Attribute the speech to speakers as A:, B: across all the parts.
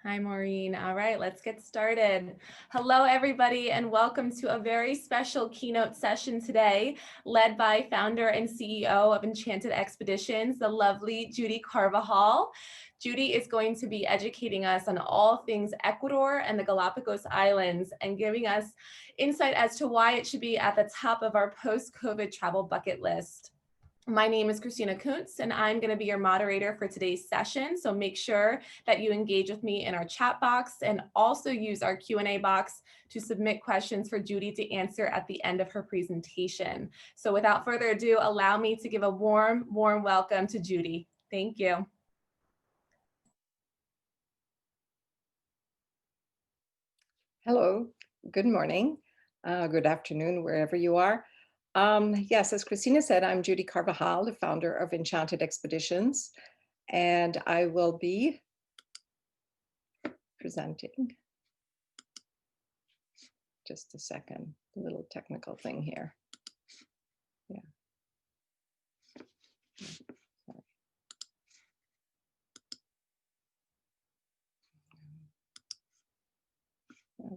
A: Hi, Maureen. All right, let's get started. Hello, everybody, and welcome to a very special keynote session today, led by founder and CEO of Enchanted Expeditions, the lovely Judy Carvajal. Judy is going to be educating us on all things Ecuador and the Galapagos Islands and giving us insight as to why it should be at the top of our post-COVID travel bucket list. My name is Christina Kuntz, and I'm going to be your moderator for today's session. So make sure that you engage with me in our chat box and also use our Q&A box to submit questions for Judy to answer at the end of her presentation. So without further ado, allow me to give a warm welcome to Judy. Thank you.
B: Hello, good morning, good afternoon, wherever you are. Yes, as Christina said, I'm Judy Carvajal, the founder of Enchanted Expeditions, and I will be presenting. Just a second, a little technical thing here. Yeah.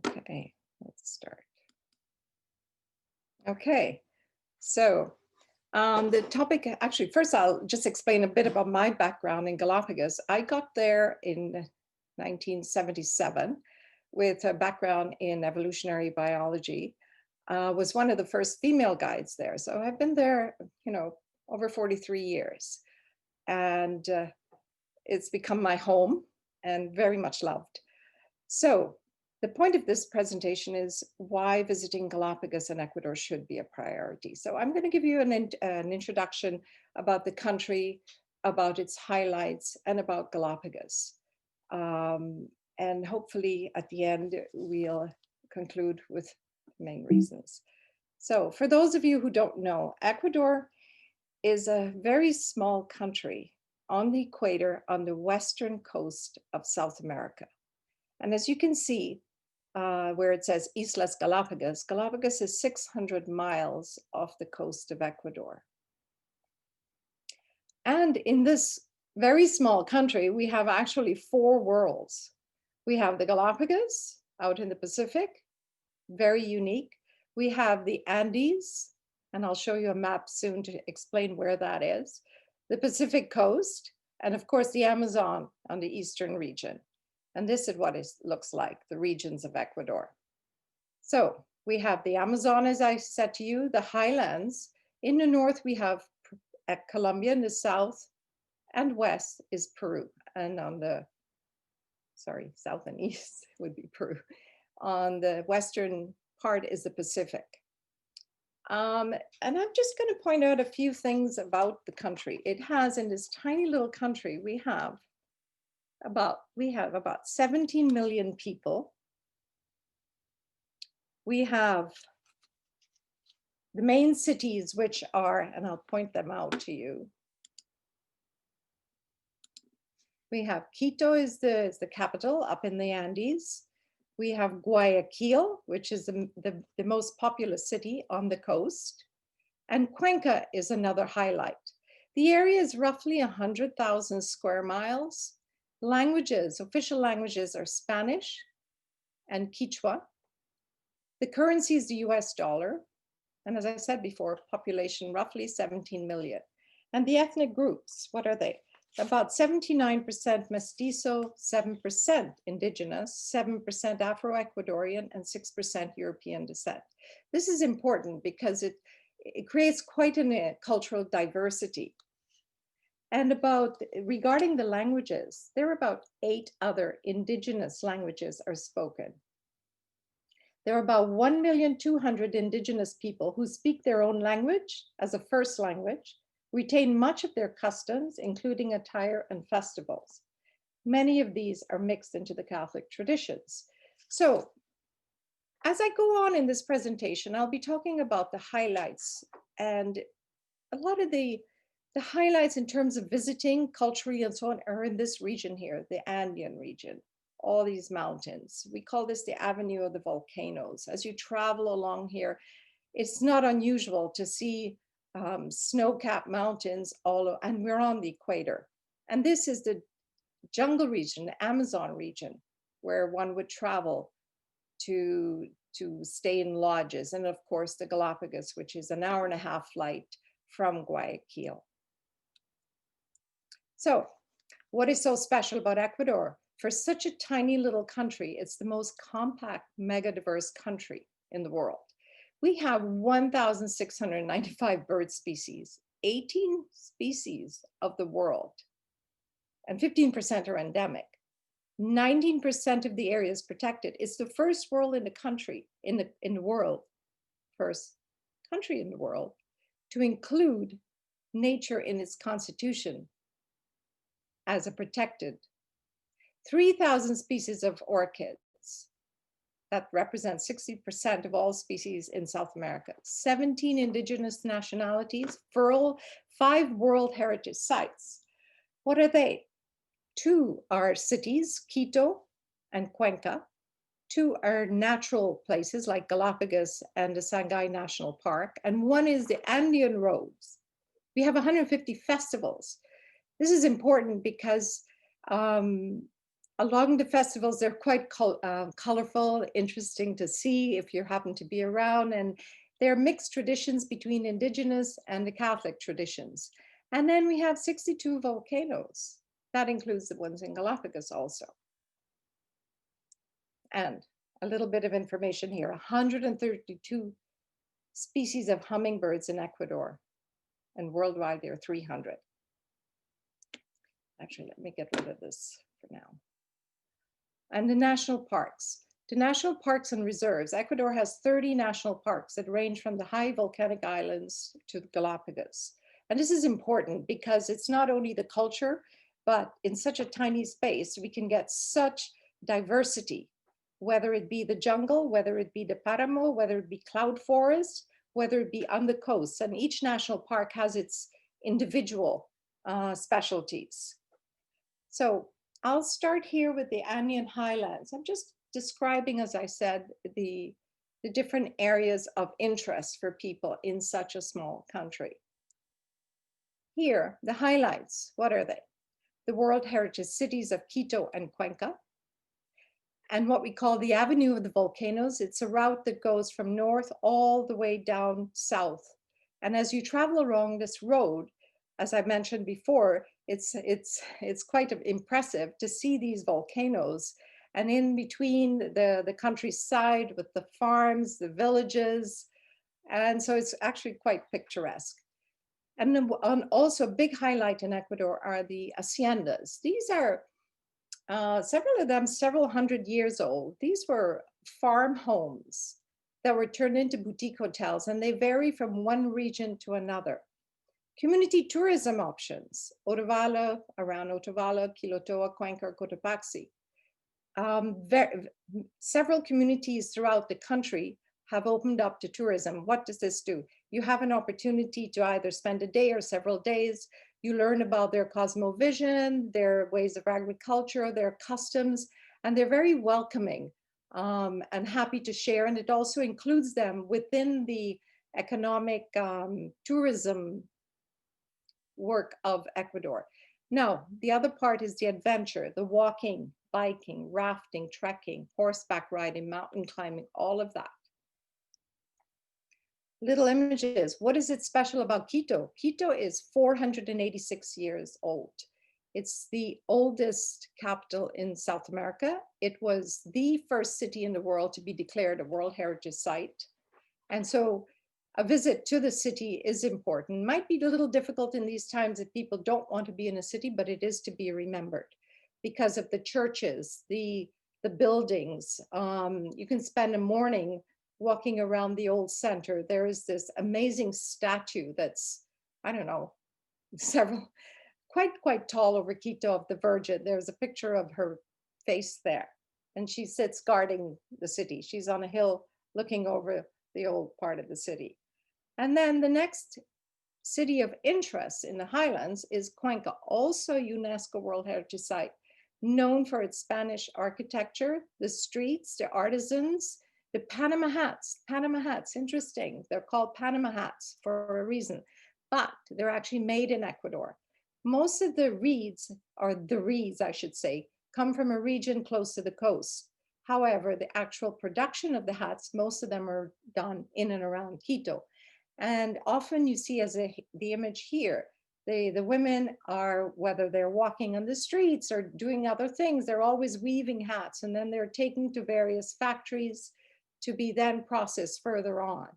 B: Okay, let's start. Okay, so the topic, actually, first I'll just explain a bit about my background in Galapagos. I got there in 1977 with a background in evolutionary biology. Was one of the first female guides there. So I've been there, over 43 years. And it's become my home and very much loved. So the point of this presentation is why visiting Galapagos and Ecuador should be a priority. So I'm going to give you an introduction about the country, about its highlights, and about Galapagos. And hopefully at the end, we'll conclude with main reasons. So for those of you who don't know, Ecuador is a very small country on the equator on the western coast of South America. And as you can see, where it says Islas Galapagos, Galapagos is 600 miles off the coast of Ecuador. And in this very small country, we have actually 4 worlds. We have the Galapagos out in the Pacific, very unique. We have the Andes, and I'll show you a map soon to explain where that is, the Pacific coast, and of course the Amazon on the eastern region. And this is what it looks like, the regions of Ecuador. So we have the Amazon, as I said to you, the highlands. In the north, we have Colombia, in the south and west is Peru. And on the, south and east would be Peru. On the western part is the Pacific. And I'm just going to point out a few things about the country. It has, in this tiny little country, we have about 17 million people. We have the main cities, which are, and I'll point them out to you. We have Quito is the capital up in the Andes. We have Guayaquil, which is the most populous city on the coast. And Cuenca is another highlight. The area is roughly 100,000 square miles. Languages, official languages are Spanish and Quechua. The currency is the US dollar. And as I said before, population roughly 17 million. And the ethnic groups, what are they? About 79% Mestizo, 7% Indigenous, 7% Afro-Ecuadorian, and 6% European descent. This is important because it creates quite a cultural diversity. And regarding the languages, there are about 8 other indigenous languages are spoken. There are about 1,200,000 indigenous people who speak their own language as a first language, retain much of their customs, including attire and festivals. Many of these are mixed into the Catholic traditions. So as I go on in this presentation, I'll be talking about the highlights, and a lot of the highlights in terms of visiting culturally and so on are in this region here, the Andean region, all these mountains. We call this the Avenue of the Volcanoes. As you travel along here, it's not unusual to see snow-capped mountains and we're on the equator. And this is the jungle region, the Amazon region. where one would travel to stay in lodges. And of course, the Galapagos, which is an hour and a half flight from Guayaquil. So what is so special about Ecuador? For such a tiny little country, it's the most compact, mega diverse country in the world. We have 1,695 bird species, 18 species of the world, and 15% are endemic. 19% of the area is protected. It's the first world in the country, in the world, first country in the world to include nature in its constitution as a protected. 3,000 species of orchids. That represents 60% of all species in South America. 17 indigenous nationalities, 5 World Heritage Sites. What are they? 2 are cities, Quito and Cuenca. 2 are natural places like Galapagos and the Sangay National Park. And 1 is the Andean Roads. We have 150 festivals. This is important because along the festivals, they're quite colorful, interesting to see if you happen to be around. And they're mixed traditions between indigenous and the Catholic traditions. And then we have 62 volcanoes. That includes the ones in Galapagos also. And a little bit of information here, 132 species of hummingbirds in Ecuador. And worldwide, there are 300. Actually, let me get rid of this for now. And the national parks. The national parks and reserves. Ecuador has 30 national parks that range from the high volcanic islands to the Galapagos. And this is important because it's not only the culture, but in such a tiny space, we can get such diversity, whether it be the jungle, whether it be the paramo, whether it be cloud forest, whether it be on the coast. And each national park has its individual specialties. So I'll start here with the Andean highlands. I'm just describing, as I said, the different areas of interest for people in such a small country. Here, the highlights, what are they? The World Heritage Cities of Quito and Cuenca, and what we call the Avenue of the Volcanoes. It's a route that goes from north all the way down south. And as you travel along this road, as I mentioned before, it's quite impressive to see these volcanoes. And in between the countryside with the farms, the villages. And so it's actually quite picturesque. And then also a big highlight in Ecuador are the haciendas. These are several of them several hundred years old. These were farm homes that were turned into boutique hotels, and they vary from one region to another. Community tourism options, Otavalo, around Otavalo, Quilotoa, Cuenca, Cotopaxi. Several communities throughout the country have opened up to tourism. What does this do? You have an opportunity to either spend a day or several days. You learn about their cosmovision, their ways of agriculture, their customs, and they're very welcoming and happy to share. And it also includes them within the economic tourism work of Ecuador. Now, the other part is the adventure, the walking, biking, rafting, trekking, horseback riding, mountain climbing, all of that. Little images. What is it special about Quito? Quito is 486 years old. It's the oldest capital in South America. It was the first city in the world to be declared a World Heritage Site. And so a visit to the city is important. Might be a little difficult in these times if people don't want to be in a city, but it is to be remembered because of the churches, the buildings. You can spend a morning walking around the old center. There is this amazing statue that's, I don't know, quite tall over Quito of the Virgin. There's a picture of her face there, and she sits guarding the city. She's on a hill looking over the old part of the city. And then the next city of interest in the highlands is Cuenca, also UNESCO World Heritage Site, known for its Spanish architecture, the streets, the artisans, the Panama hats. Panama hats, interesting. They're called Panama hats for a reason, but they're actually made in Ecuador. Most of the reeds, or the reeds, I should say, come from a region close to the coast. However, the actual production of the hats, most of them are done in and around Quito. And often you see the image here, the women are, whether they're walking on the streets or doing other things, they're always weaving hats, and then they're taken to various factories to be then processed further on.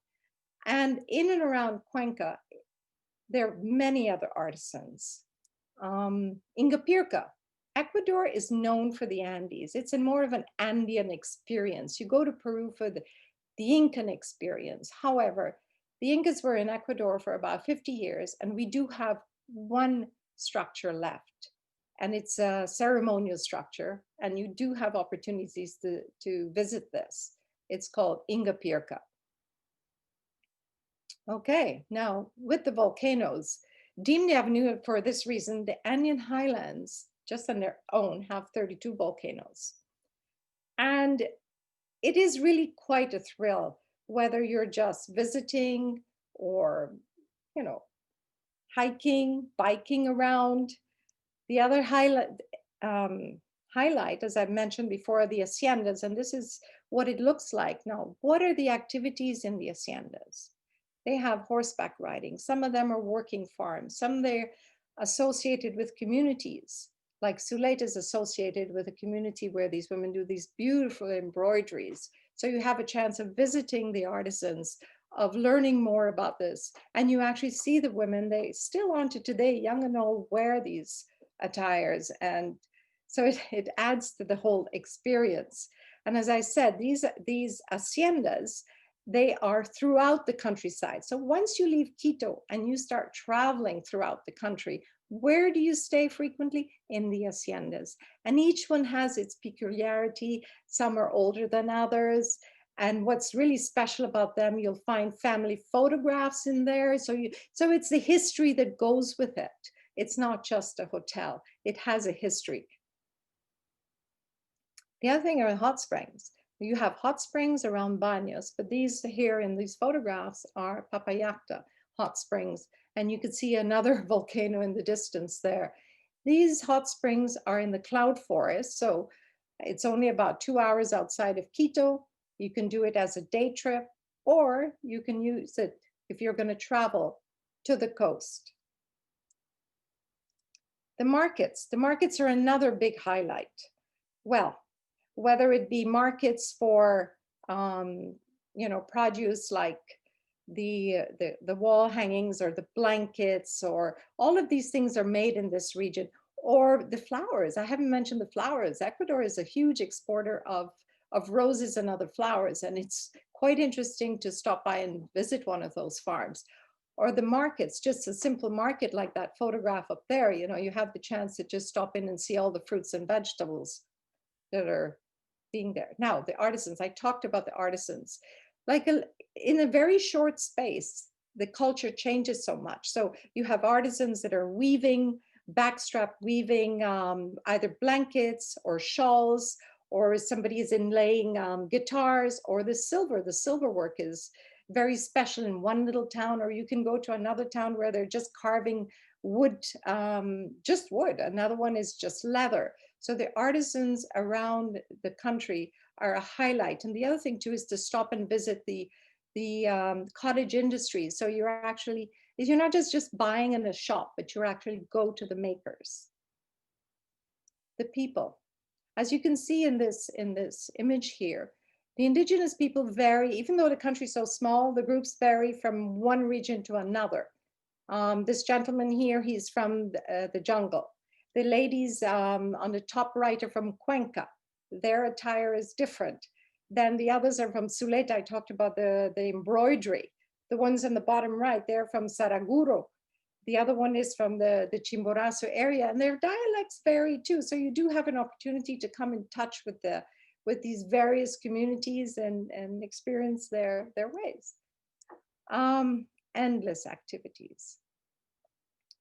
B: And in and around Cuenca, there are many other artisans. Ingapirca, Ecuador is known for the Andes. It's more of an Andean experience. You go to Peru for the Incan experience. However, the Incas were in Ecuador for about 50 years, and we do have one structure left, and it's a ceremonial structure, and you do have opportunities to visit this. It's called Ingapirca. Okay, now with the volcanoes, Dimne Avenue, for this reason, the Andean highlands, just on their own, have 32 volcanoes. And it is really quite a thrill, whether you're just visiting or, you know, hiking, biking around. The other highlight, as I've mentioned before, are the haciendas, and this is what it looks like. Now, what are the activities in the haciendas? They have horseback riding. Some of them are working farms. Some they're associated with communities. Like Suleta is associated with a community where these women do these beautiful embroideries. So you have a chance of visiting the artisans, of learning more about this. And you actually see the women, they still on to today, young and old, wear these attires. And so it adds to the whole experience. And as I said, these haciendas, they are throughout the countryside. So once you leave Quito and you start traveling throughout the country, where do you stay frequently? In the haciendas. And each one has its peculiarity. Some are older than others. And what's really special about them, you'll find family photographs in there. So it's the history that goes with it. It's not just a hotel. It has a history. The other thing are hot springs. You have hot springs around Baños, but these here in these photographs are Papayacta hot springs. And you could see another volcano in the distance there. These hot springs are in the cloud forest. So it's only about 2 hours outside of Quito. You can do it as a day trip, or you can use it if you're going to travel to the coast. The markets are another big highlight. Well, whether it be markets for, produce like the wall hangings or the blankets, or all of these things are made in this region, or the flowers. I haven't mentioned the flowers. Ecuador is a huge exporter of roses and other flowers, and it's quite interesting to stop by and visit one of those farms. Or the markets, just a simple market like that photograph up there, you have the chance to just stop in and see all the fruits and vegetables that are being there. Now, the artisans, I talked about the artisans. In a very short space, the culture changes so much. So you have artisans that are weaving, backstrap weaving, either blankets or shawls, or somebody is inlaying guitars, or the silver work is very special in one little town, or you can go to another town where they're just carving wood, just wood. Another one is just leather. So the artisans around the country are a highlight. And the other thing too is to stop and visit the cottage industries. So you're not just buying in a shop, but you actually go to the makers. The people, as you can see in this image here, the indigenous people vary. Even though the country is so small, the groups vary from one region to another. This gentleman here, he's from the jungle. The ladies on the top right are from Cuenca. Their attire is different. Then the others are from Suleta. I talked about the embroidery. The ones on the bottom right, they're from Saraguro. The other one is from the Chimborazo area, and their dialects vary too. So you do have an opportunity to come in touch with these various communities and experience their ways. Endless activities.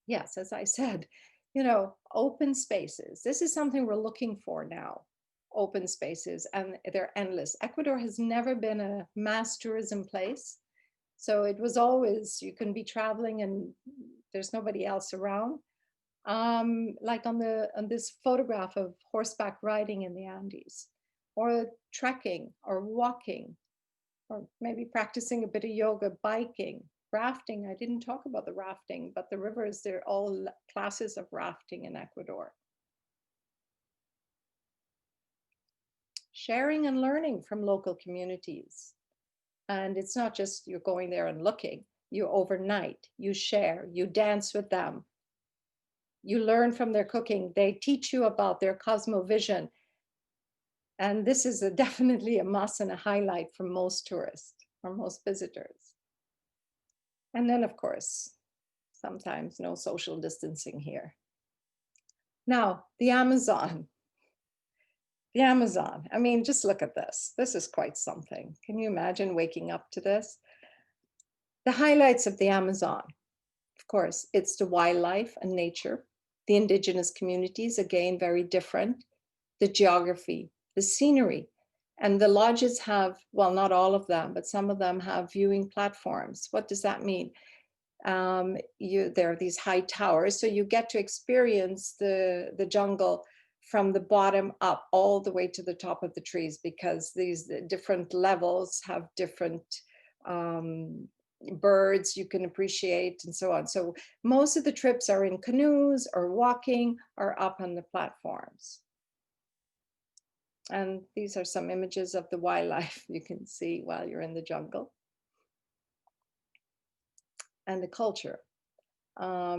B: Yes, as I said, open spaces. This is something we're looking for now. Open spaces, and they're endless. Ecuador has never been a mass tourism place. So it was always, you can be traveling and there's nobody else around. like on this photograph of horseback riding in the Andes, or trekking or walking, or maybe practicing a bit of yoga, biking, rafting. I didn't talk about the rafting, but the rivers, they're all classes of rafting in Ecuador. Sharing and learning from local communities. And it's not just you're going there and looking, you overnight, you share, you dance with them, you learn from their cooking, they teach you about their cosmovision. And this is definitely a must and a highlight for most tourists or most visitors. And then, of course, sometimes no social distancing here. Now, the Amazon. The Amazon. I mean, just look at this. This is quite something. Can you imagine waking up to this? The highlights of the Amazon. Of course, it's the wildlife and nature. The indigenous communities, again, very different. The geography, the scenery. And the lodges have, well, not all of them, but some of them have viewing platforms. What does that mean? There are these high towers, so you get to experience the jungle from the bottom up all the way to the top of the trees, because these different levels have different birds you can appreciate and so on. So most of the trips are in canoes or walking or up on the platforms. And these are some images of the wildlife you can see while you're in the jungle. And the culture.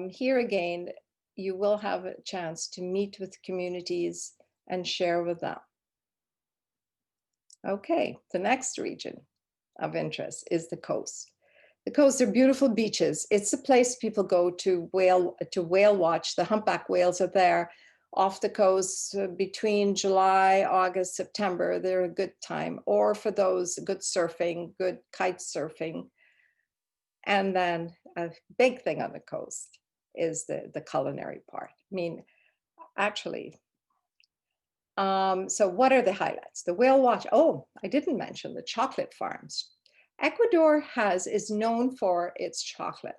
B: Here again, you will have a chance to meet with communities and share with them. Okay, the next region of interest is the coast. The coast are beautiful beaches. It's a place people go to whale watch. The humpback whales are there off the coast between July, August, September. They're a good time. Or for those, good surfing, good kite surfing. And then a big thing on the coast is the culinary part. I mean, actually, so what are the highlights? The whale watch. Oh, I didn't mention the chocolate farms. Ecuador is known for its chocolate.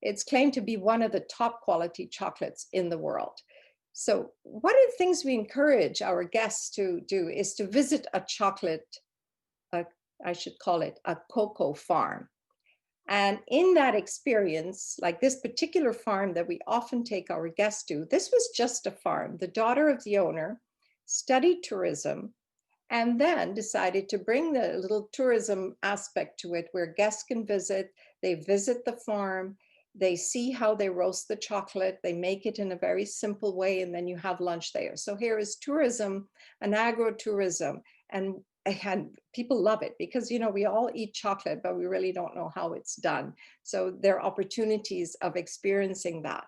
B: It's claimed to be one of the top quality chocolates in the world. So one of the things we encourage our guests to do is to visit a chocolate, I should call it a cocoa farm. And in that experience, like this particular farm that we often take our guests to, this was just a farm. The daughter of the owner studied tourism and then decided to bring the little tourism aspect to it, where guests can visit. They visit the farm, they see how they roast the chocolate, they make it in a very simple way, and then you have lunch there. So here is tourism, an agro-tourism, and people love it because, you know, we all eat chocolate, but we really don't know how it's done. So there are opportunities of experiencing that.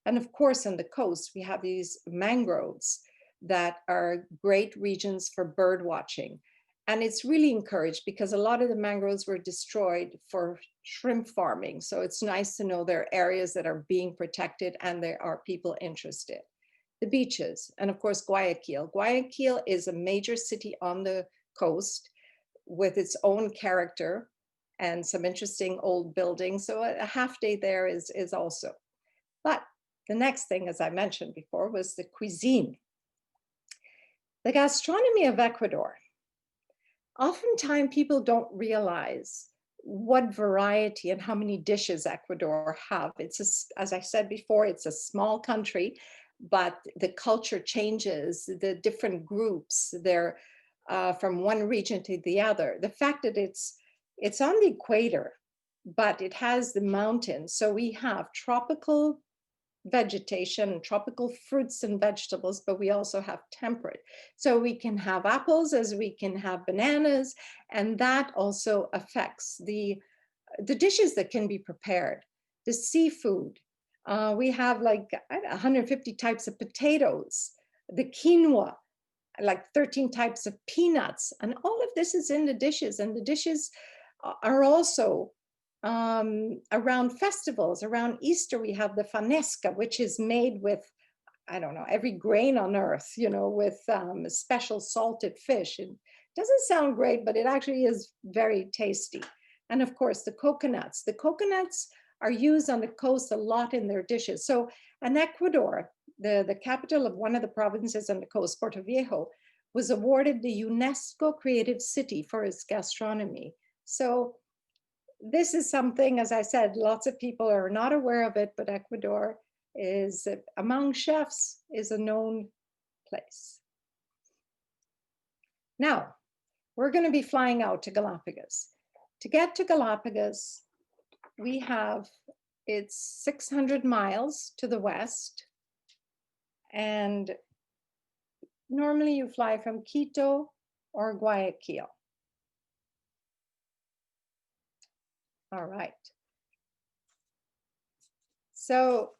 B: And of course, on the coast, we have these mangroves that are great regions for bird watching. And it's really encouraged because a lot of the mangroves were destroyed for shrimp farming. So it's nice to know there are areas that are being protected and there are people interested. The beaches, and of course, Guayaquil. Guayaquil is a major city on the coast with its own character and some interesting old buildings. So a half day there is also. But the next thing, as I mentioned before, was the cuisine. The gastronomy of Ecuador. Oftentimes people don't realize what variety and how many dishes Ecuador have. As I said before, it's a small country, but the culture changes, the different groups, they're from one region to the other. The fact that it's on the equator, but it has the mountains. So we have tropical vegetation, tropical fruits and vegetables, but we also have temperate. So we can have apples as we can have bananas, and that also affects the dishes that can be prepared. The seafood, we have like 150 types of potatoes, the quinoa, like 13 types of peanuts, and all of this is in the dishes. And the dishes are also around festivals. Around Easter, we have the fanesca, which is made with, I don't know, every grain on earth, you know, with special salted fish. It doesn't sound great, but it actually is very tasty. And of course, the coconuts. The coconuts are used on the coast a lot in their dishes. So, and Ecuador, the capital of one of the provinces on the coast, Puerto Viejo, was awarded the UNESCO Creative City for its gastronomy. So this is something, as I said, lots of people are not aware of it, but Ecuador is, among chefs, is a known place. Now, we're going to be flying out to Galapagos. To get to Galapagos, it's 600 miles to the west. And normally you fly from Quito or Guayaquil. All right. So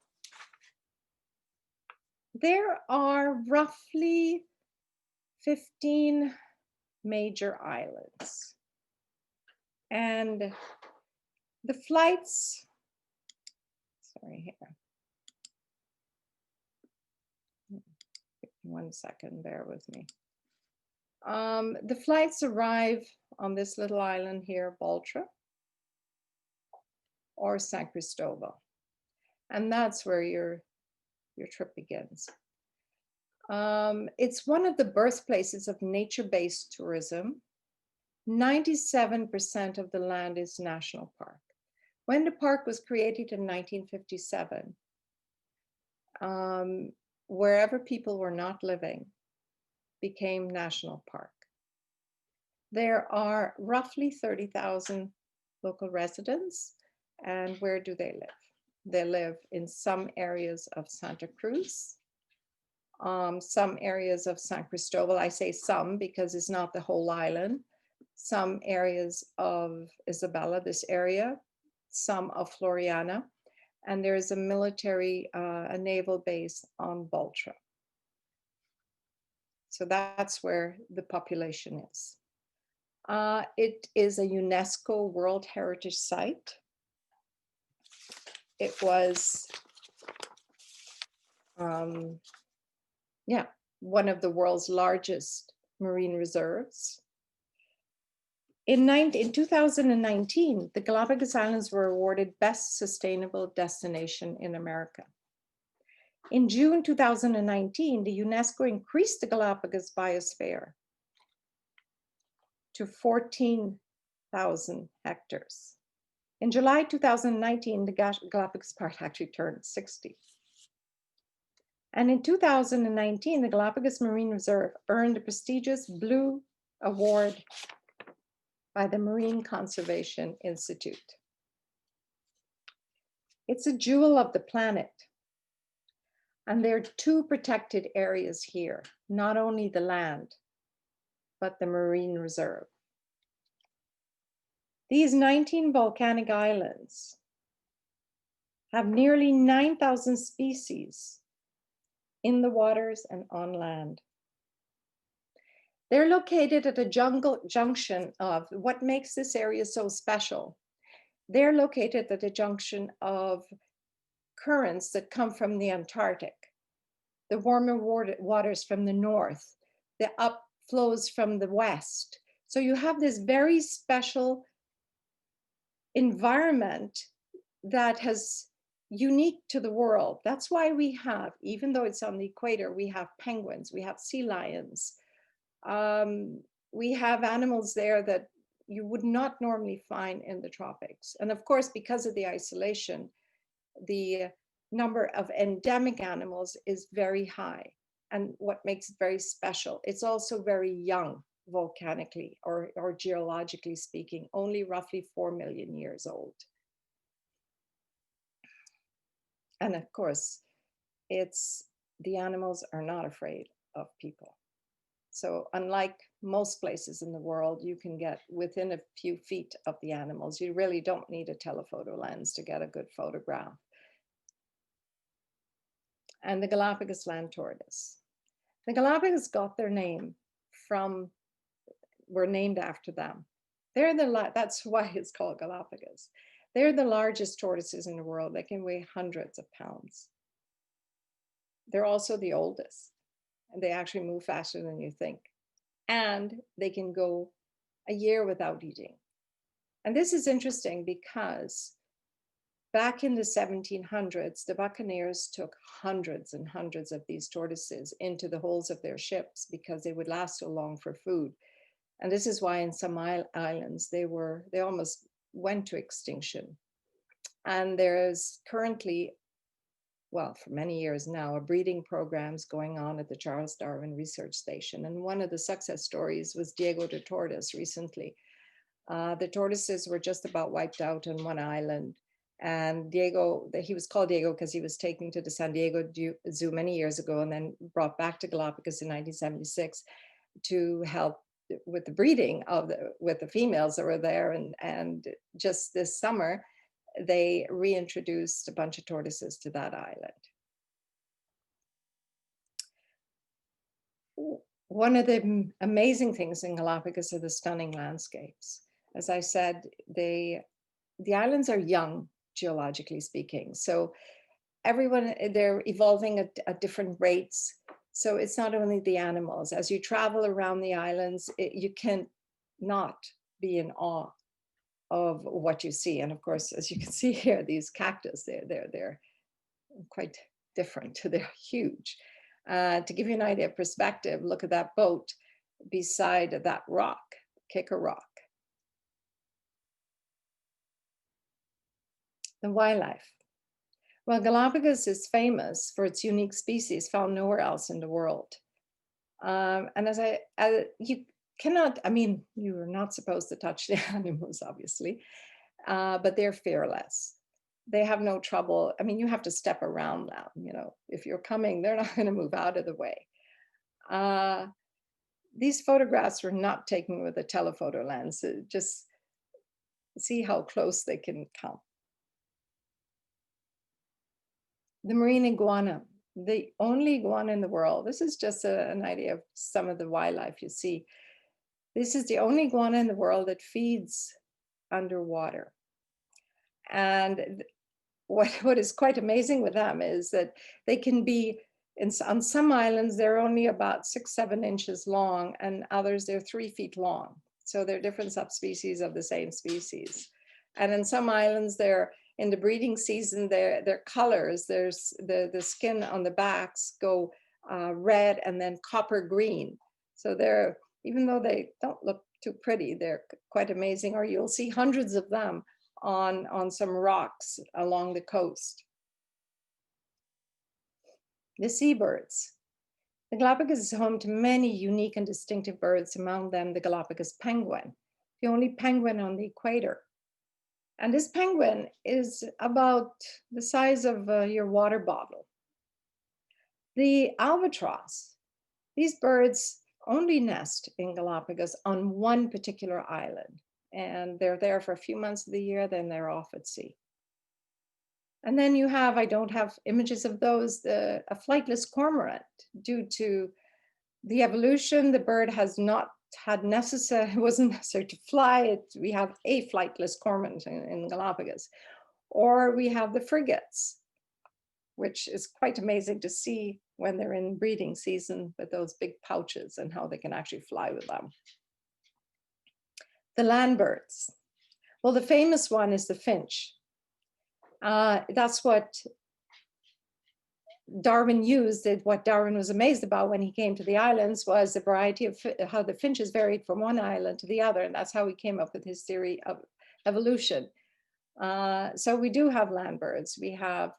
B: there are roughly 15 major islands. And the flights, sorry, here. 1 second, bear with me. The flights arrive on this little island here, Baltra or San Cristobal. And that's where your trip begins. It's one of the birthplaces of nature-based tourism. 97% of the land is national park. When the park was created in 1957, wherever people were not living became national park. There are roughly 30,000 local residents. And where do they live? They live in some areas of Santa Cruz, some areas of San Cristobal. I say some because it's not the whole island. Some areas of Isabela, this area, some of Floriana, and there's a military, a naval base on Baltra. So that's where the population is. It is a UNESCO World Heritage Site. It was, one of the world's largest marine reserves. In 2019, the Galapagos Islands were awarded Best Sustainable Destination in America. In June 2019, the UNESCO increased the Galapagos biosphere to 14,000 hectares. In July 2019, the Galapagos Park actually turned 60. And in 2019, the Galapagos Marine Reserve earned the prestigious Blue Award by the Marine Conservation Institute. It's a jewel of the planet. And there are 2 protected areas here, not only the land, but the marine reserve. These 19 volcanic islands have nearly 9,000 species in the waters and on land. They're located at a junction of what makes this area so special. They're located at a junction of currents that come from the Antarctic, the warmer waters from the north, the upflows from the west. So you have this very special environment that has unique to the world. That's why we have, even though it's on the equator, we have penguins, we have sea lions. We have animals there that you would not normally find in the tropics. And of course, because of the isolation, the number of endemic animals is very high. And what makes it very special, it's also very young volcanically or geologically speaking, only roughly 4 million years old. And of course, the animals are not afraid of people. So unlike most places in the world, you can get within a few feet of the animals. You really don't need a telephoto lens to get a good photograph. And the Galapagos land tortoise. The Galapagos got their name were named after them. That's why it's called Galapagos. They're the largest tortoises in the world. They can weigh hundreds of pounds. They're also the oldest. And they actually move faster than you think. And they can go a year without eating. And this is interesting because back in the 1700s, the buccaneers took hundreds and hundreds of these tortoises into the holds of their ships because they would last so long for food. And this is why in some islands they almost went to extinction. And there's currently, well, for many years now, a breeding programs going on at the Charles Darwin Research Station. And one of the success stories was Diego the tortoise recently. The tortoises were just about wiped out on one island. And Diego, he was called Diego because he was taken to the San Diego Zoo many years ago and then brought back to Galapagos in 1976 to help with the breeding with the females that were there. And just this summer, they reintroduced a bunch of tortoises to that island. One of the amazing things in Galapagos are the stunning landscapes. As I said, the islands are young, geologically speaking. So they're evolving at different rates. So it's not only the animals. As you travel around the islands, you can not be in awe of what you see. And of course, as you can see here, these cactus, they're quite different. They're huge. To give you an idea of perspective, look at that boat beside that rock, Kicker Rock. The wildlife. Well, Galapagos is famous for its unique species found nowhere else in the world. And you cannot, I mean, you are not supposed to touch the animals, obviously, but they're fearless. They have no trouble. I mean, you have to step around them, you know, if you're coming, they're not going to move out of the way. These photographs were not taken with a telephoto lens. Just see how close they can come. The marine iguana, the only iguana in the world. This is just an idea of some of the wildlife you see. This is the only iguana in the world that feeds underwater. And what is quite amazing with them is that they can be, on some islands, they're only about 6-7 inches long, and others, they're 3 feet long. So they're different subspecies of the same species. And in some islands, in the breeding season, their colors, there's the skin on the backs go red and then copper green. So even though they don't look too pretty, they're quite amazing, or you'll see hundreds of them on some rocks along the coast. The seabirds. The Galapagos is home to many unique and distinctive birds, among them the Galapagos penguin, the only penguin on the equator. And this penguin is about the size of your water bottle. The albatross, these birds only nest in Galapagos on one particular island. And they're there for a few months of the year, then they're off at sea. And then you have, I don't have images of those, a flightless cormorant. Due to the evolution, the bird has not had it wasn't necessary to fly. We have a flightless cormorant in Galapagos. Or we have the frigates, which is quite amazing to see when they're in breeding season with those big pouches and how they can actually fly with them. The land birds. Well, the famous one is the finch. That's what Darwin used. What Darwin was amazed about when he came to the islands was the variety of how the finches varied from one island to the other. And that's how he came up with his theory of evolution. So we do have land birds. We have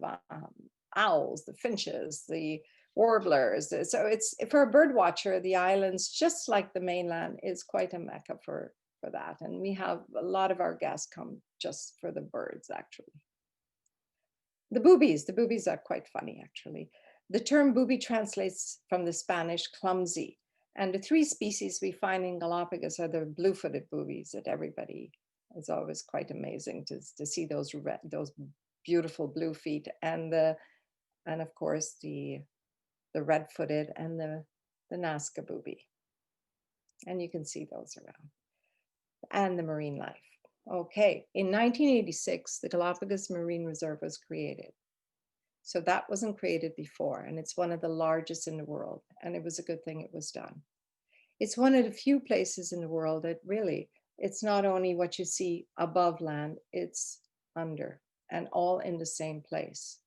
B: owls, the finches, the warblers. So it's, for a bird watcher, the islands, just like the mainland, is quite a mecca for that. And we have a lot of our guests come just for the birds, actually. The boobies are quite funny, actually. The term booby translates from the Spanish clumsy. And the 3 species we find in Galapagos are the blue-footed boobies that everybody is always quite amazing to see those beautiful blue feet, and of course the red-footed and the Nazca booby. And you can see those around. And the marine life. Okay, in 1986, the Galapagos Marine Reserve was created. So that wasn't created before, and it's one of the largest in the world, and it was a good thing it was done. It's one of the few places in the world that really, it's not only what you see above land, it's under and all in the same place.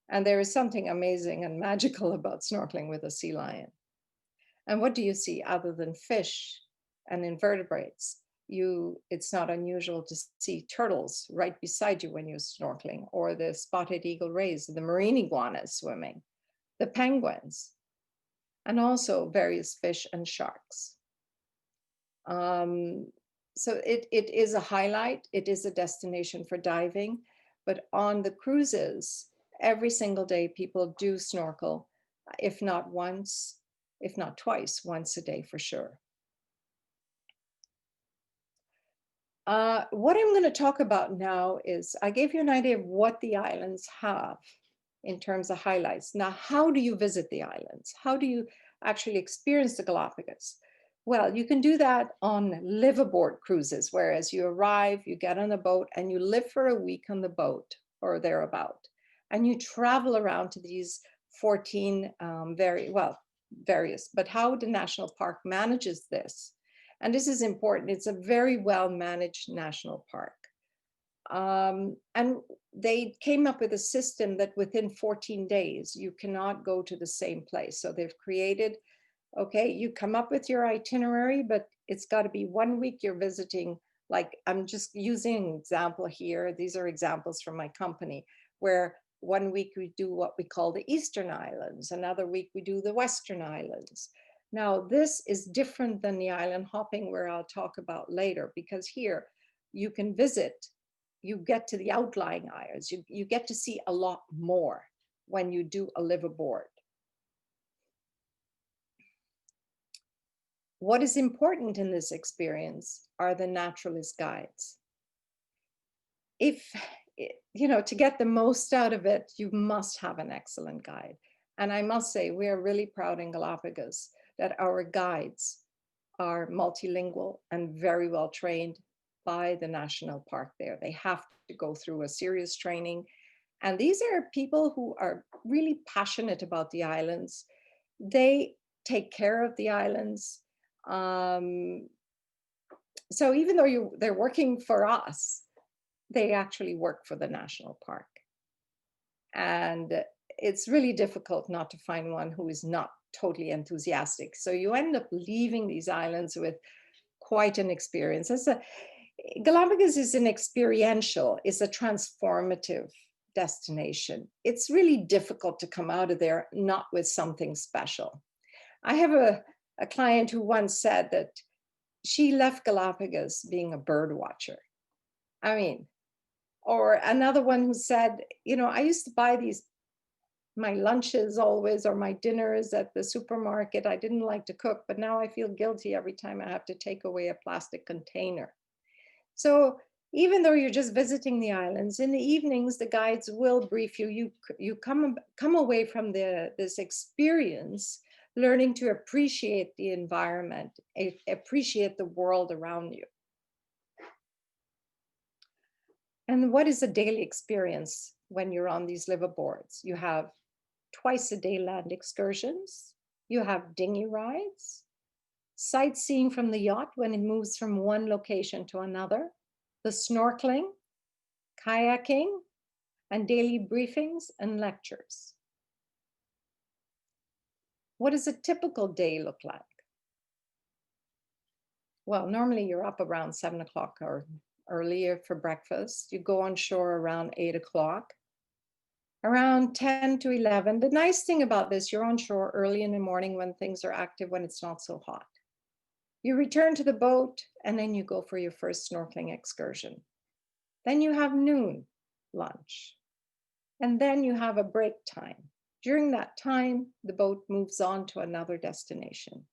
B: And there is something amazing and magical about snorkeling with a sea lion. And what do you see other than fish and invertebrates? It's not unusual to see turtles right beside you when you're snorkeling, or the spotted eagle rays, the marine iguanas swimming, the penguins, and also various fish and sharks. So it is a highlight. It is a destination for diving, but on the cruises, every single day people do snorkel, if not once, if not twice, once a day for sure. What I'm going to talk about now is, I gave you an idea of what the islands have in terms of highlights. Now, how do you visit the islands? How do you actually experience the Galapagos? Well, you can do that on live-aboard cruises, whereas you arrive, you get on a boat, and you live for a week on the boat or thereabout. And you travel around to these 14 various, but how the national park manages this. And this is important. It's a very well-managed national park. And they came up with a system that within 14 days, you cannot go to the same place. So they've created, okay, you come up with your itinerary, but it's got to be 1 week you're visiting. Like, I'm just using an example here. These are examples from my company, where 1 week we do what we call the Eastern Islands. Another week we do the Western Islands. Now, this is different than the island hopping, where I'll talk about later, because here you can visit, you get to the outlying islands, you get to see a lot more when you do a live aboard. What is important in this experience are the naturalist guides. If, to get the most out of it, you must have an excellent guide. And I must say, we are really proud in Galapagos that our guides are multilingual and very well trained by the national park there. They have to go through a serious training. And these are people who are really passionate about the islands. They take care of the islands. So even though they're working for us, they actually work for the national park. And it's really difficult not to find one who is not totally enthusiastic. So you end up leaving these islands with quite an experience. Galapagos is an experiential, is a transformative destination. It's really difficult to come out of there not with something special. I have a client who once said that she left Galapagos being a bird watcher. I mean, or another one who said, I used to buy my lunches always, or my dinners at the supermarket. I didn't like to cook, but now I feel guilty every time I have to take away a plastic container. So even though you're just visiting the islands, in the evenings, the guides will brief you. You come away from this experience learning to appreciate the environment, appreciate the world around you. And what is a daily experience when you're on these liveaboards? You have twice a day land excursions. You have dinghy rides, sightseeing from the yacht when it moves from one location to another, the snorkeling, kayaking, and daily briefings and lectures. What does a typical day look like? Well, normally you're up around 7 o'clock or earlier for breakfast. You go on shore around 8 o'clock. Around 10 to 11. The nice thing about this, you're on shore early in the morning when things are active, when it's not so hot. You return to the boat, and then you go for your first snorkeling excursion. Then you have noon lunch, and then you have a break time. During that time, the boat moves on to another destination.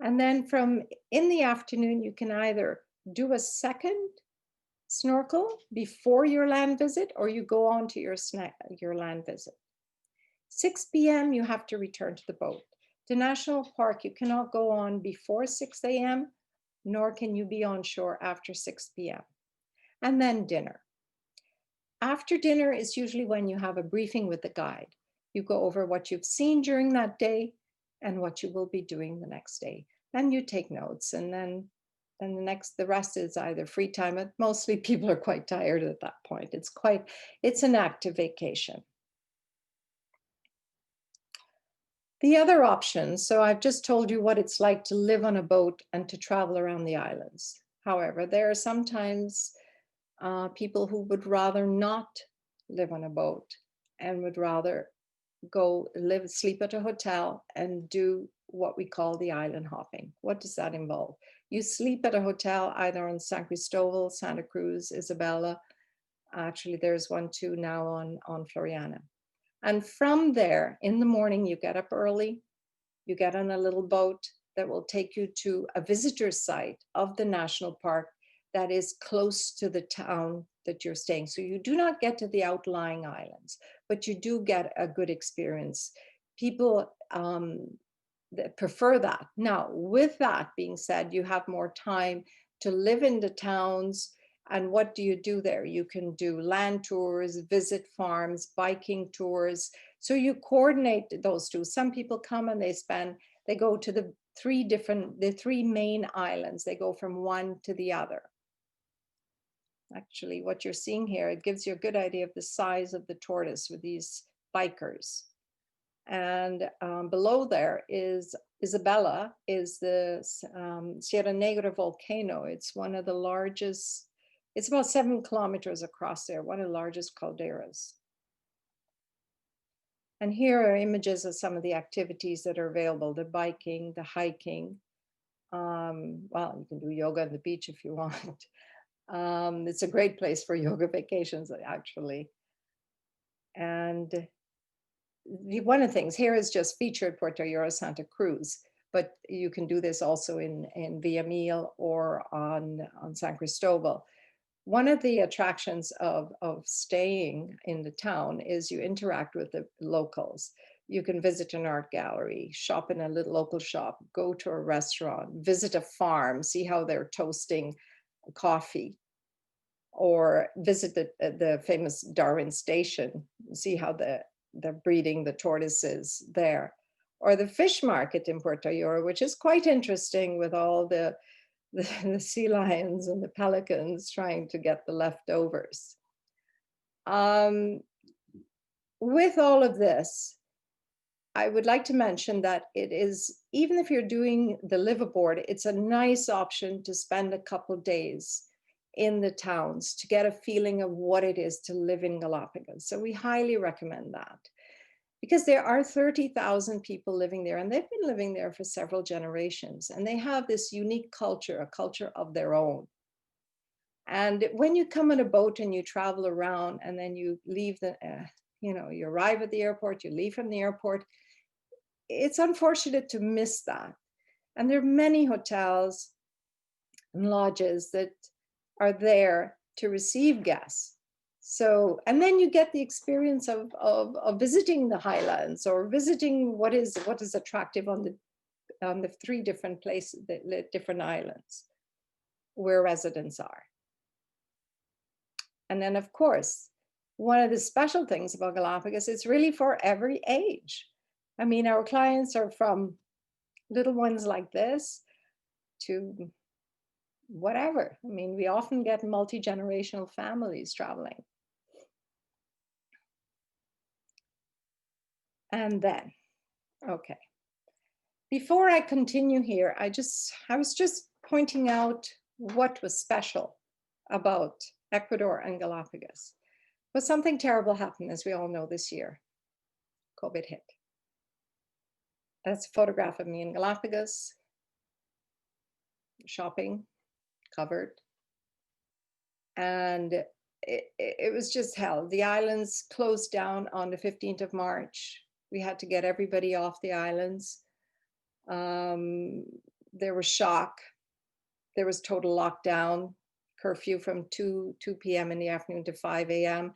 B: And then in the afternoon, you can either do a second snorkel before your land visit, or you go on to your land visit. 6 p.m. you have to return to the boat. The national park, you cannot go on before 6 a.m., nor can you be on shore after 6 p.m. And then dinner. After dinner is usually when you have a briefing with the guide. You go over what you've seen during that day and what you will be doing the next day. Then you take notes, and then And the rest is either free time. But mostly people are quite tired at that point. It's an active vacation. The other options, so I've just told you what it's like to live on a boat and to travel around the islands. However, there are sometimes people who would rather not live on a boat and would rather sleep at a hotel and do what we call the island hopping. What does that involve? You sleep at a hotel either on San Cristobal, Santa Cruz, Isabela. Actually, there's one too now on Floriana. And from there, in the morning, you get up early, you get on a little boat that will take you to a visitor site of the national park that is close to the town that you're staying. So you do not get to the outlying islands, but you do get a good experience. People that prefer that. Now, with that being said, you have more time to live in the towns. And what do you do there? You can do land tours, visit farms, biking tours. So you coordinate those two. Some people come and they go to the three main islands. They go from one to the other. Actually, what you're seeing here, it gives you a good idea of the size of the tortoise with these bikers. And below there is Isabela, is the Sierra Negra volcano. It's one of the largest, it's about 7 kilometers across there, one of the largest calderas. And here are images of some of the activities that are available, the biking, the hiking. Well, you can do yoga on the beach if you want. It's a great place for yoga vacations, actually. And one of the things here is just featured Puerto Llano Santa Cruz, but you can do this also in Villamil or on San Cristobal. One of the attractions of staying in the town is you interact with the locals. You can visit an art gallery, shop in a little local shop, go to a restaurant, visit a farm, see how they're toasting coffee, or visit the famous Darwin Station, see how they're breeding the tortoises there, or the fish market in Puerto Llano, which is quite interesting with all the sea lions and the pelicans trying to get the leftovers. With all of this, I would like to mention that it is, even if you're doing the liveaboard, it's a nice option to spend a couple days in the towns to get a feeling of what it is to live in Galapagos. So we highly recommend that, because there are 30,000 people living there, and they've been living there for several generations, and they have this unique culture, a culture of their own. And when you come on a boat and you travel around, and then you leave you arrive at the airport, you leave from the airport, it's unfortunate to miss that. And there are many hotels and lodges that are there to receive guests. So, and then you get the experience of visiting the highlands, or visiting what is attractive on the 3 different places, the different islands where residents are. And then, of course, one of the special things about Galapagos, it's really for every age. I mean, our clients are from little ones like this to whatever. I mean, we often get multi-generational families traveling. And then, okay. Before I continue here, I was just pointing out what was special about Ecuador and Galapagos. But something terrible happened, as we all know, this year. COVID hit. That's a photograph of me in Galapagos, shopping, covered. And it was just hell. The islands closed down on the 15th of March. We had to get everybody off the islands. There was shock. There was total lockdown, curfew from 2 p.m. in the afternoon to 5 a.m.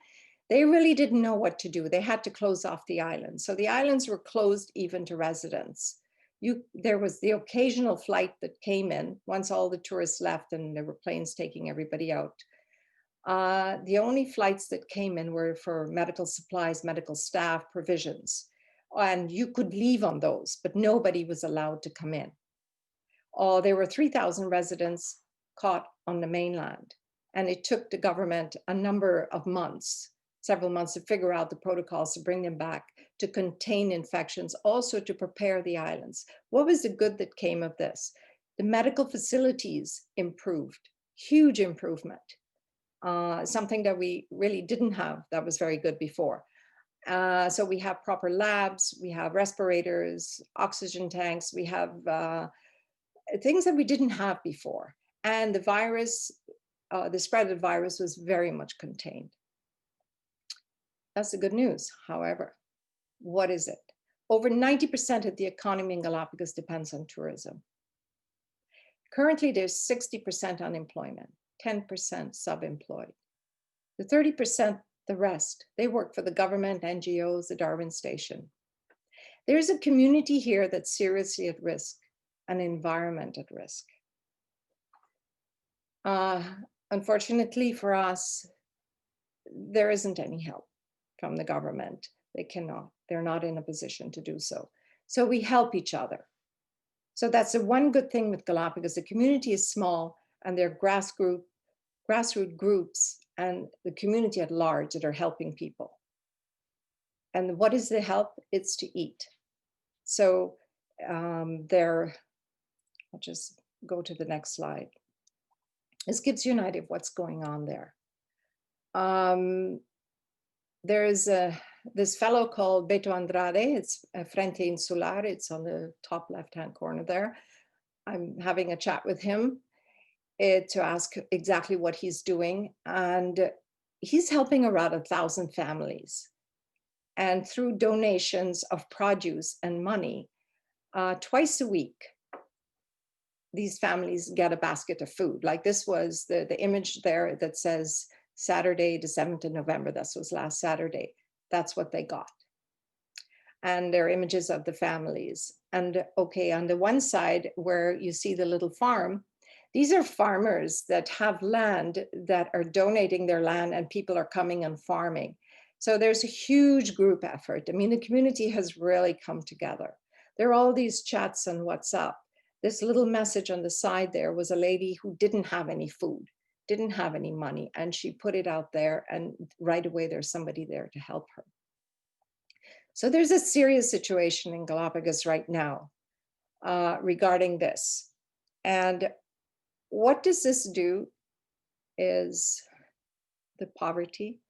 B: They really didn't know what to do. They had to close off the islands. So the islands were closed even to residents. There was the occasional flight that came in once all the tourists left and there were planes taking everybody out. The only flights that came in were for medical supplies, medical staff, provisions. And you could leave on those, but nobody was allowed to come in. There were 3,000 residents caught on the mainland. And it took the government a number of months, several months, to figure out the protocols to bring them back, to contain infections, also to prepare the islands. What was the good that came of this? The medical facilities improved, huge improvement, something that we really didn't have that was very good before. So we have proper labs, we have respirators, oxygen tanks, we have things that we didn't have before. And the virus, the spread of the virus was very much contained. That's the good news. However, what is it? Over 90% of the economy in Galapagos depends on tourism. Currently, there's 60% unemployment, 10% sub-employed. The 30%, the rest, they work for the government, NGOs, the Darwin Station. There's a community here that's seriously at risk, an environment at risk. Unfortunately for us, there isn't any help from the government. They're not in a position to do so. So we help each other. So that's the one good thing with Galapagos. The community is small and they're grassroots groups and the community at large that are helping people. And what is the help? It's to eat. So I'll just go to the next slide. This gives you an idea of what's going on there. There's this fellow called Beto Andrade. It's Frente Insular. It's on the top left-hand corner there. I'm having a chat with him to ask exactly what he's doing. And he's helping around 1,000 families. And through donations of produce and money, twice a week, these families get a basket of food. Like this was the image there that says Saturday, the 7th of November. This was last Saturday. That's what they got. And they're images of the families. And okay, on the one side where you see the little farm, these are farmers that have land that are donating their land and people are coming and farming. So there's a huge group effort. I mean, the community has really come together. There are all these chats on WhatsApp. This little message on the side there was a lady who didn't have any food, didn't have any money, and she put it out there, and right away there's somebody there to help her. So there's a serious situation in Galapagos right now regarding this. And what does this do is the poverty,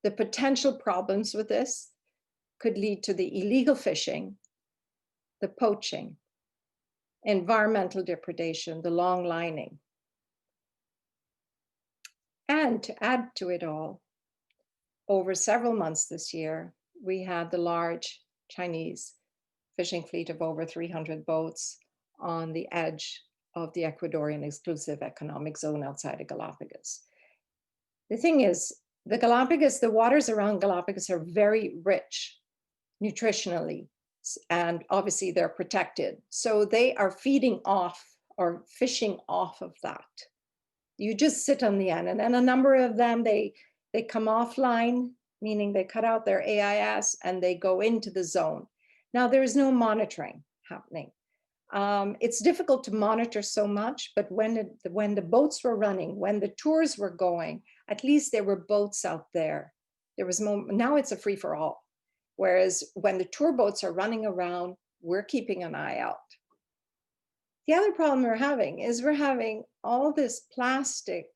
B: the potential problems with this could lead to the illegal fishing, the poaching, environmental depredation, the long lining. And to add to it all, over several months this year, we had the large Chinese fishing fleet of over 300 boats on the edge of the Ecuadorian exclusive economic zone outside of Galapagos. The thing is, the waters around Galapagos are very rich nutritionally, and obviously they're protected. So they are feeding off or fishing off of that. You just sit on the end, and then a number of them, they come offline, meaning they cut out their AIS and they go into the zone. Now there is no monitoring happening. It's difficult to monitor so much, but when the boats were running, when the tours were going, at least there were boats out there. There was now it's a free for all. Whereas when the tour boats are running around, we're keeping an eye out. The other problem we're having is we're having all this plastic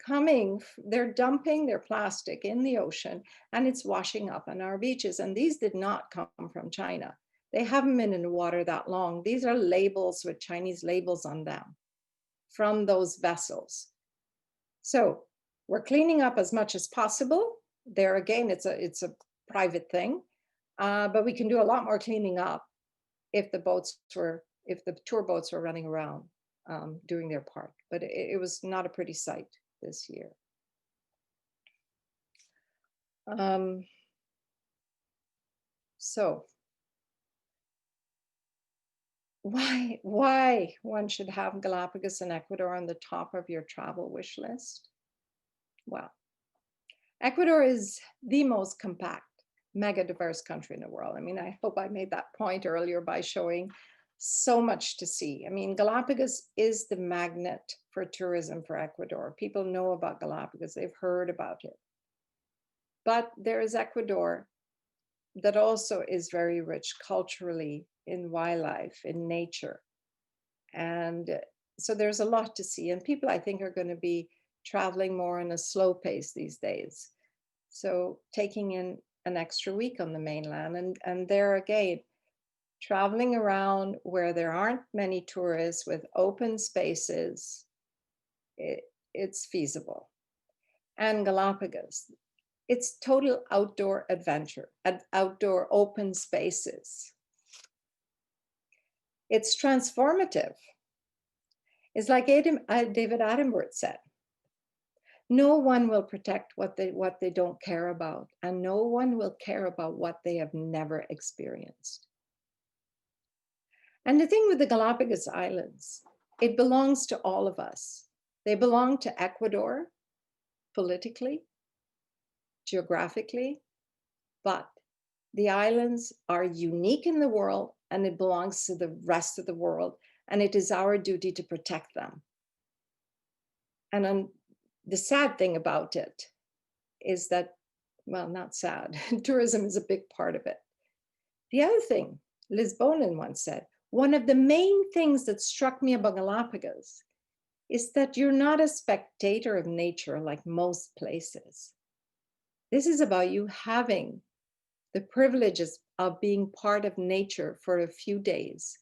B: coming, they're dumping their plastic in the ocean and it's washing up on our beaches. And these did not come from China. They haven't been in the water that long. These are labels with Chinese labels on them from those vessels. So we're cleaning up as much as possible. There again, it's a private thing, but we can do a lot more cleaning up if the tour boats were running around doing their part. But it was not a pretty sight this year. So why one should have Galapagos and Ecuador on the top of your travel wish list? Well, Ecuador is the most compact, mega diverse country in the world. I mean, I hope I made that point earlier by showing So much to see. I mean, Galapagos is the magnet for tourism for Ecuador. People know about Galapagos, they've heard about it. But there is Ecuador that also is very rich culturally in wildlife, in nature. And so there's a lot to see. And people, I think, are going to be traveling more in a slow pace these days. So taking in an extra week on the mainland, and there again, traveling around where there aren't many tourists with open spaces, it's feasible. And Galapagos, it's total outdoor adventure and outdoor open spaces. It's transformative. It's like David Attenborough said, no one will protect what they don't care about, and no one will care about what they have never experienced. And the thing with the Galapagos Islands, it belongs to all of us. They belong to Ecuador politically, geographically, but the islands are unique in the world and it belongs to the rest of the world. And it is our duty to protect them. And the sad thing about it is that, well, not sad, tourism is a big part of it. The other thing, Liz Bonin once said, one of the main things that struck me about Galapagos is that you're not a spectator of nature like most places. This is about you having the privileges of being part of nature for a few days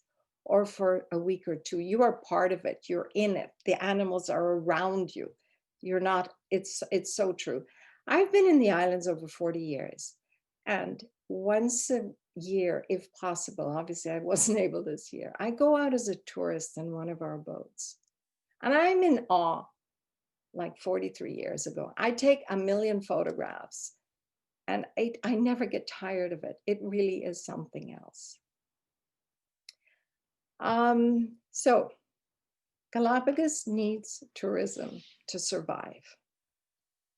B: or for a week or two. You are part of it, you're in it. The animals are around you. You're not, it's so true. I've been in the islands over 40 years, and once a year, if possible, obviously I wasn't able this year, I go out as a tourist in one of our boats. And I'm in awe, like 43 years ago. I take a million photographs and I never get tired of it. It really is something else. So Galapagos needs tourism to survive.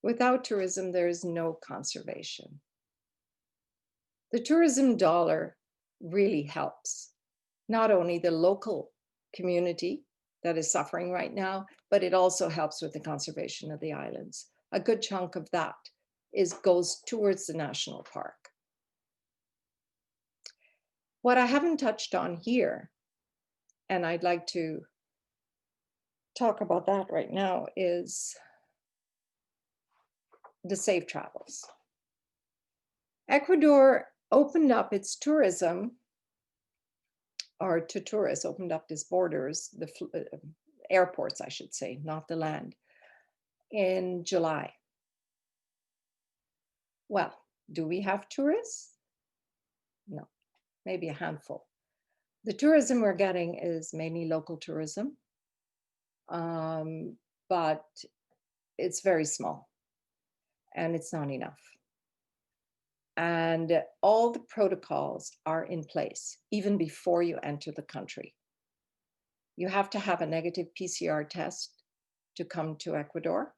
B: Without tourism, there is no conservation. The tourism dollar really helps, not only the local community that is suffering right now, but it also helps with the conservation of the islands. A good chunk of that goes towards the national park. What I haven't touched on here, and I'd like to talk about that right now, is the safe travels. Ecuador opened up its tourism, or to tourists, opened up its borders, the airports, I should say, not the land, in July. Well, do we have tourists? No, maybe a handful. The tourism we're getting is mainly local tourism, but it's very small and it's not enough. And all the protocols are in place even before you enter the country. You have to have a negative PCR test to come to Ecuador.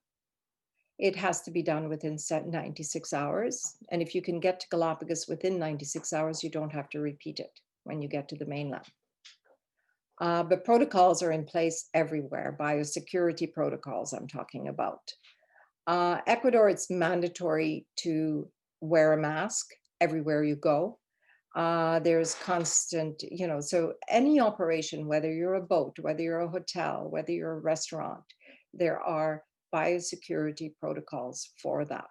B: It has to be done within 96 hours. And if you can get to Galapagos within 96 hours, you don't have to repeat it when you get to the mainland. But protocols are in place everywhere, biosecurity protocols I'm talking about. Ecuador, it's mandatory to wear a mask everywhere you go. There's constant, so any operation, whether you're a boat, whether you're a hotel, whether you're a restaurant, there are biosecurity protocols for that.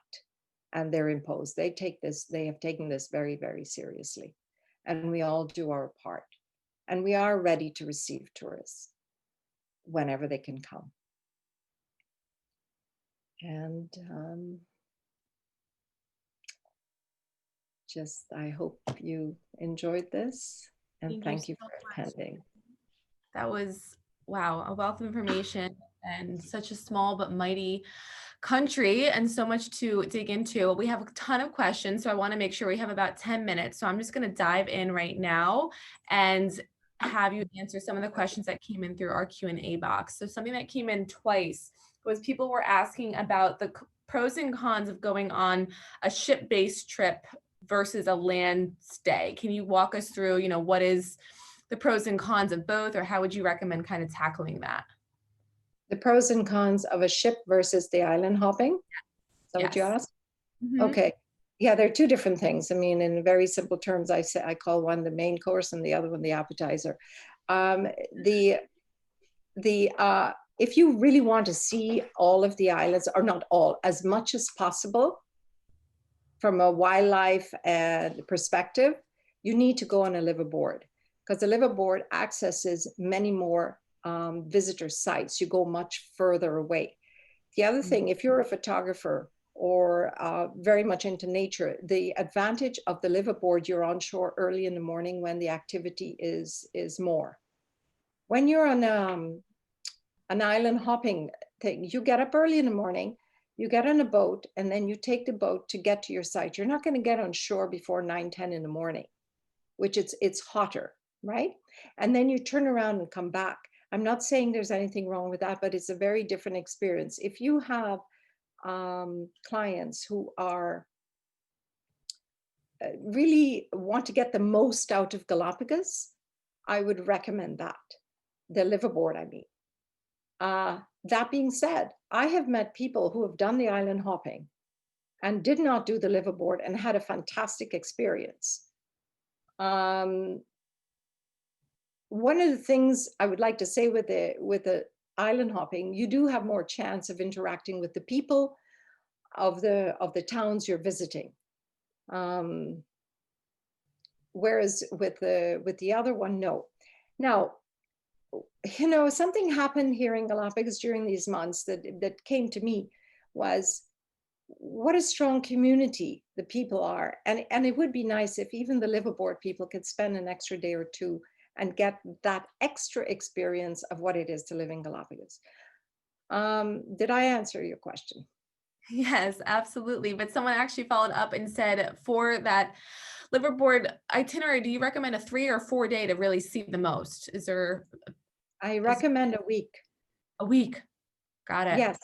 B: And they're imposed. They have taken this very, very seriously. And we all do our part. And we are ready to receive tourists whenever they can come. And I hope you enjoyed this, and thank you for attending.
A: That was, wow, a wealth of information and such a small but mighty country and so much to dig into. We have a ton of questions, so I want to make sure we have about 10 minutes. So I'm just going to dive in right now and have you answer some of the questions that came in through our Q&A box. So something that came in twice was people were asking about the pros and cons of going on a ship-based trip versus a land stay. Can you walk us through, what is the pros and cons of both, or how would you recommend kind of tackling that?
B: The pros and cons of a ship versus the island hopping. Is that what you
A: Yes.
B: asked?
A: Mhm.
B: Okay. Yeah, they're two different things. I mean, in very simple terms, I call one the main course and the other one the appetizer. Um, the if you really want to see all of the islands, or not all, as much as possible from a wildlife perspective, you need to go on a liveaboard, because the liveaboard accesses many more visitor sites. You go much further away. The other thing, if you're a photographer or very much into nature, the advantage of the liveaboard, you're on shore early in the morning when the activity is more. When you're on an island hopping thing, you get up early in the morning, you get on a boat, and then you take the boat to get to your site. You're not going to get on shore before 9, 10 in the morning, which it's hotter, right? And then you turn around and come back. I'm not saying there's anything wrong with that, but it's a very different experience. If you have clients who are really want to get the most out of Galapagos, I would recommend that, the liveaboard, I mean. That being said, I have met people who have done the island hopping and did not do the liveaboard and had a fantastic experience. One of the things I would like to say with the island hopping, you do have more chance of interacting with the people of the towns you're visiting. Whereas with the other one, no. Now, you know, something happened here in Galapagos during these months that came to me was what a strong community the people are. And it would be nice if even the liveaboard people could spend an extra day or two and get that extra experience of what it is to live in Galapagos. Did I answer your question?
A: Yes, absolutely. But someone actually followed up and said, for that liverboard itinerary, do you recommend a 3 or 4 day to really see the most? Is there
B: I
A: is
B: recommend a week.
A: a week? Got it.
B: Yes.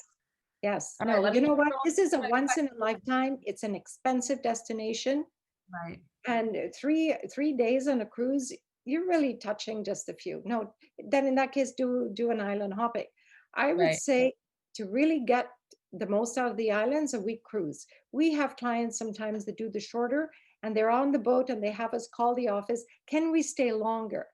B: Yes.
A: All right,
B: No,
A: let me
B: you know what?
A: scroll
B: This is a
A: to my
B: once in
A: question.
B: a lifetime. It's an expensive destination.
A: Right,
B: And three days on a cruise, you're really touching just a few. No, then in that case, do an island hopping. I would
A: right.
B: say to really get the most out of the islands, a week cruise. We have clients sometimes that do the shorter, and they're on the boat and they have us call the office. Can we stay longer?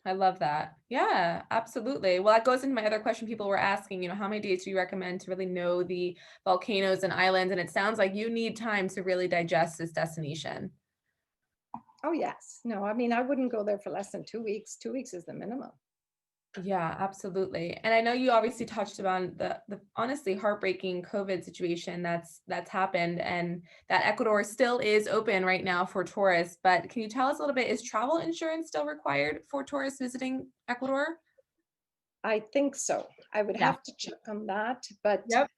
A: I love that. Yeah, absolutely. Well, that goes into my other question people were asking, how many days do you recommend to really know the volcanoes and islands? And it sounds like you need time to really digest this destination.
B: Oh yes. No, I mean I wouldn't go there for less than 2 weeks. 2 weeks is the minimum.
A: Yeah, absolutely. And I know you obviously touched upon the honestly heartbreaking COVID situation that's happened, and that Ecuador still is open right now for tourists. But can you tell us a little bit, is travel insurance still required for tourists visiting Ecuador?
B: I think so. I would
A: Yeah.
B: have to check on that, but
A: Yep.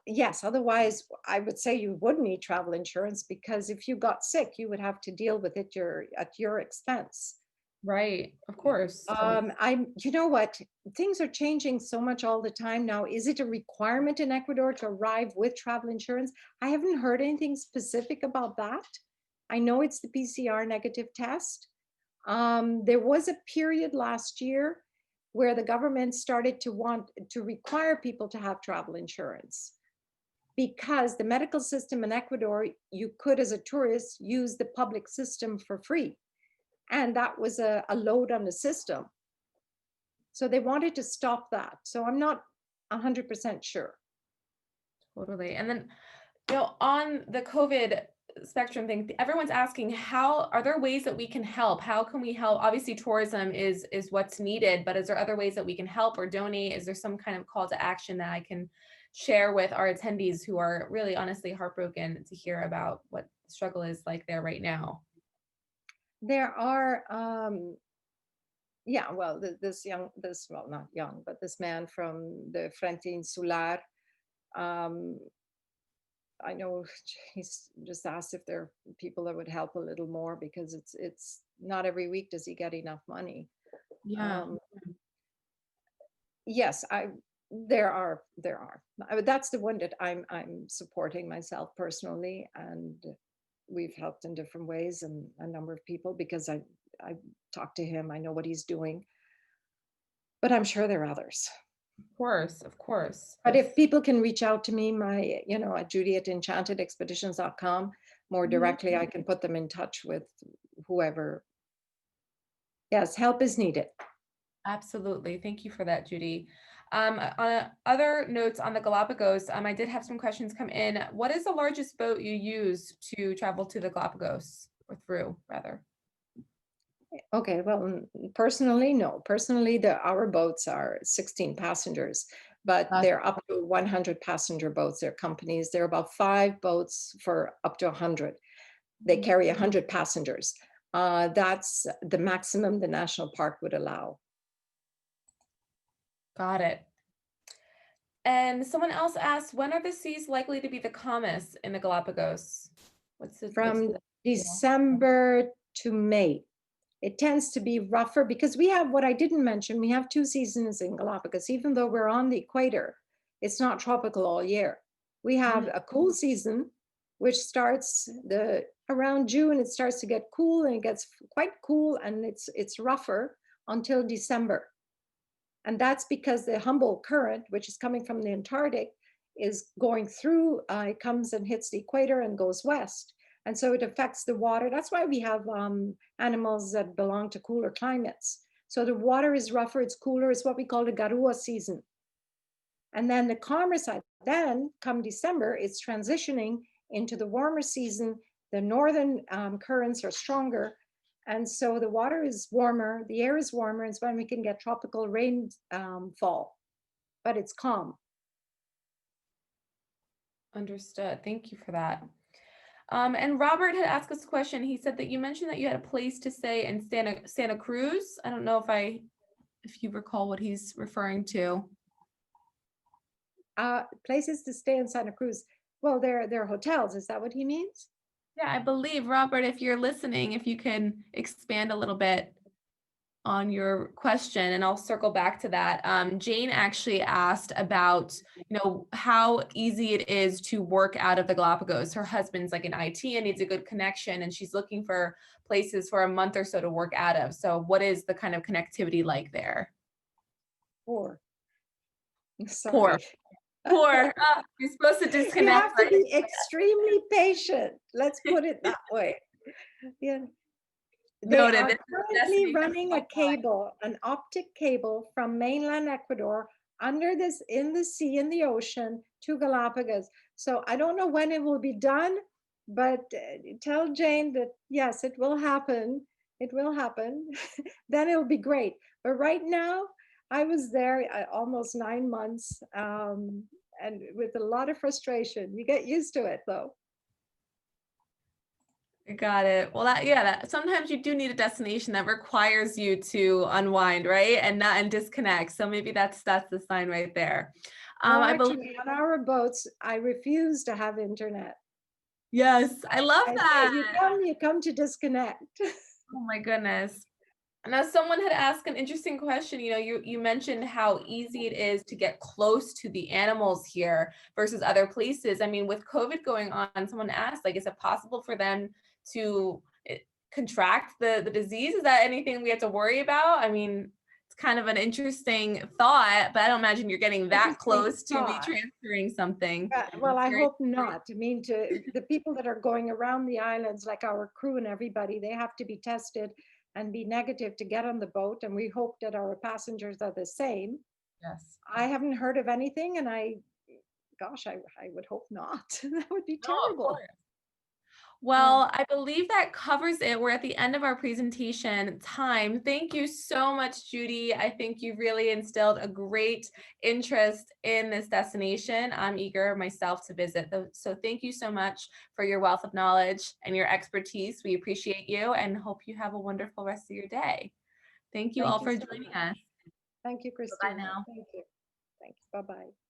B: yes, otherwise I would say you would need travel insurance because if you got sick, you would have to deal with it at your expense.
A: Right. Of course.
B: You know what? Things are changing so much all the time now. Is it a requirement in Ecuador to arrive with travel insurance? I haven't heard anything specific about that. I know it's the PCR negative test. There was a period last year where the government started to want to require people to have travel insurance because the medical system in Ecuador, you could, as a tourist, use the public system for free. And that was a load on the system. So they wanted to stop that. So I'm not 100% sure.
A: Totally. And then, on the COVID spectrum thing, everyone's asking, how are there ways that we can help? How can we help? Obviously, tourism is what's needed, but is there other ways that we can help or donate? Is there some kind of call to action that I can share with our attendees who are really honestly heartbroken to hear about what the struggle is like there right now?
B: There are, yeah, well, well, not young, but this man from the Frente Insular, um, I know he's just asked if there are people that would help a little more because it's not every week does he get enough money.
A: Yeah.
B: Um, yes, there are. That's the one that I'm supporting myself personally, and we've helped in different ways, and a number of people, because I talked to him, I know what he's doing, but I'm sure there are others.
A: Of course, of course.
B: But if people can reach out to me, at Judy at enchantedexpeditions.com, more
A: Mhm.
B: directly, I can put them in touch with whoever. Yes, help is needed.
A: Absolutely. Thank you for that, Judy. On other notes on the Galapagos, I did have some questions come in. What is the largest boat you use to travel to the Galapagos, or through, rather?
B: Okay, well, personally, no. Personally, our boats are 16 passengers, but they're up to 100 passenger boats. They're companies. There are about 5 boats for up to 100. They carry 100 passengers. That's the maximum the national park would allow.
A: Got it. And someone else asked, when are the seas likely to be the calmest in the Galapagos?
B: From December to May. It tends to be rougher because we have, what I didn't mention, we have 2 seasons in Galapagos. Even though we're on the equator, it's not tropical all year. We have a cool season, which starts around June. It starts to get cool, and it gets quite cool, and it's rougher until December. And that's because the Humboldt current, which is coming from the Antarctic, is going through, it comes and hits the equator and goes west. And so it affects the water. That's why we have animals that belong to cooler climates. So the water is rougher, it's cooler. It's what we call the Garua season. And then the calmer side, then come December, it's transitioning into the warmer season. The northern currents are stronger. And so the water is warmer, the air is warmer. It's when we can get tropical rain fall, but it's calm.
A: Understood. Thank you for that. And Robert had asked us a question. He said that you mentioned that you had a place to stay in Santa Cruz. I don't know if you recall what he's referring to.
B: Places to stay in Santa Cruz. Well, they're hotels. Is that what he means?
A: Yeah, I believe, Robert, if you're listening, if you can expand a little bit on your question, and I'll circle back to that. Jane actually asked about, how easy it is to work out of the Galapagos. Her husband's like in IT and needs a good connection, and she's looking for places for a month or so to work out of. So what is the kind of connectivity like there?
B: Poor.
A: Poor.
B: Sorry.
A: Poor. You're supposed to
B: You
A: disconnect,
B: have to
A: right?
B: be extremely patient. Let's put it that way. Yeah. They
A: Noted.
B: are
A: This is a
B: currently
A: destination
B: running a cable, an optic cable from mainland Ecuador in the sea, in the ocean, to Galapagos. So I don't know when it will be done, but tell Jane that yes, it will happen. It will happen. Then it'll be great. But right now, I was there almost 9 months, and with a lot of frustration. You get used to it, though.
A: Got it. Well, that sometimes you do need a destination that requires you to unwind, right? And disconnect. So maybe that's the sign right there.
B: No,
A: I believe,
B: actually, on our boats, I refuse to have internet.
A: yes, I love
B: I say,
A: that.
B: you come to disconnect.
A: Oh my goodness. Now, someone had asked an interesting question. You mentioned how easy it is to get close to the animals here versus other places. I mean, with COVID going on, someone asked, like, is it possible for them to contract the disease? Is that anything we have to worry about? I mean, it's kind of an interesting thought, but I don't imagine you're getting that
B: Interesting
A: close to be
B: thought.
A: transferring something.
B: Well, I hope not. I mean, to the people that are going around the islands, like our crew and everybody, they have to be tested and be negative to get on the boat. And we hope that our passengers are the same.
A: Yes.
B: I haven't heard of anything, and gosh, I would hope not. That would be
A: No, of
B: terrible.
A: course. Well, I believe that covers it. We're at the end of our presentation time. Thank you so much, Judy. I think you really instilled a great interest in this destination. I'm eager myself to visit. So thank you so much for your wealth of knowledge and your expertise. We appreciate you and hope you have a wonderful rest of your day. Thank you all for
B: So
A: joining
B: much.
A: us.
B: Thank you,
A: Bye
B: Christina.
A: now.
B: Thank you. Thanks. Bye-bye.